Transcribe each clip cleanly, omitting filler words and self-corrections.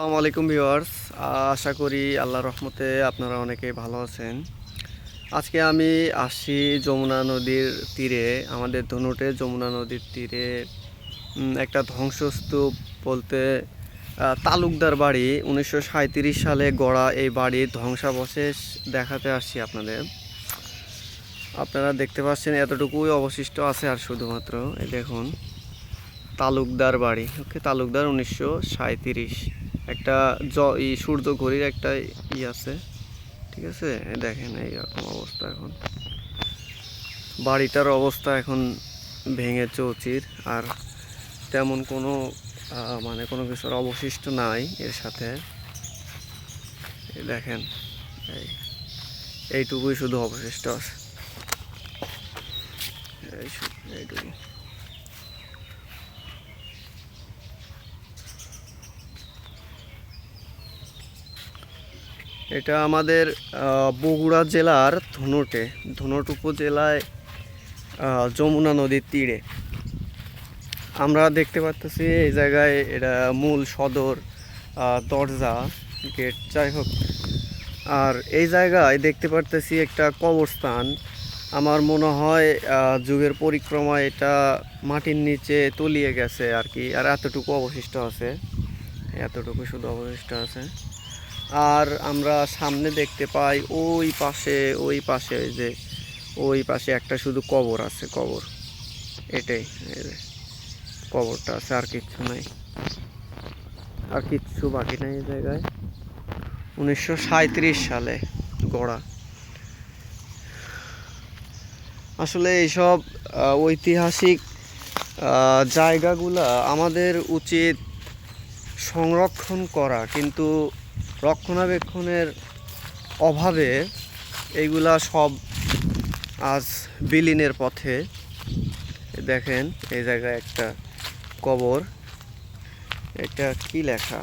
আসসালামু আলাইকুম ভিউয়ার্স। আশা করি আল্লাহর রহমতে আপনারা অনেকেই ভালো আছেন। আজকে আমি আসছি যমুনা নদীর তীরে, আমাদের ধনুটে যমুনা নদীর তীরে একটা ধ্বংসস্তূপ বলতে তালুকদার বাড়ি 1937 সালে গড়া এই বাড়ির ধ্বংসাবশেষ দেখাতে আসছি আপনাদের। আপনারা দেখতে পাচ্ছেন এতটুকুই অবশিষ্ট আছে আর শুধুমাত্র এই দেখুন তালুকদার বাড়ি। ওকে, তালুকদার 1937 একটা সূর্য ঘড়ির একটা আছে, ঠিক আছে। দেখেন এইরকম অবস্থা। এখন বাড়িটার অবস্থা এখন ভেঙে চৌচির, আর তেমন কোনো মানে কোনো কিছুর অবশিষ্ট নাই এর সাথে। দেখেন এইটুকুই শুধু অবশিষ্ট আছে, এইটুকু। এটা আমাদের বগুড়া জেলার ধুনট উপজেলায় যমুনা নদীর তীরে। আমরা দেখতে পাচ্ছি এই জায়গায় এটা মূল সদর দরজা, গেট, যাই হোক। আর এই জায়গায় দেখতে পারতেছি একটা কবরস্থান। আমার মনে হয় যুগের পরিক্রমায় এটা মাটির নিচে তলিয়ে গেছে আর কি, আর এতটুকু অবশিষ্ট আছে, এতটুকু শুধু অবশিষ্ট আছে। আর আমরা সামনে দেখতে পাই ওই পাশে ওই পাশে একটা শুধু কবর আছে, কবর, এটাই কবরটা আছে, আর কিচ্ছু নাই, আর কিচ্ছু বাকি নাই এই জায়গায়। 1937 সালে গড়া। আসলে এইসব ঐতিহাসিক জায়গাগুলা আমাদের উচিত সংরক্ষণ করা, কিন্তু রক্ষণাবেক্ষণের অভাবে এইগুলা সব আজ বিলীনের পথে। দেখেন এই জায়গায় একটা কবর, এটা কি লেখা,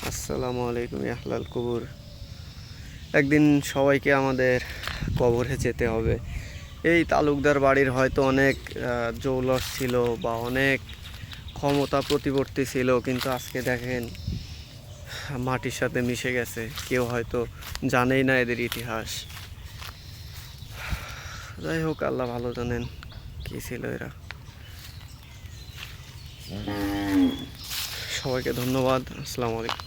আসসালামু আলাইকুম আহলাল কবর। একদিন সবাইকে আমাদের কবরে যেতে হবে। এই তালুকদার বাড়ির হয়তো অনেক জৌলস ছিল বা অনেক ক্ষমতা প্রতিবর্তী ছিল, কিন্তু আজকে দেখেন মাটির সাথে মিশে গেছে। কেউ হয়তো জানেই না এদের ইতিহাস। যাই হোক, আল্লাহ ভালো জানেন কি ছিল এরা। সবাইকে ধন্যবাদ। আসসালামু আলাইকুম।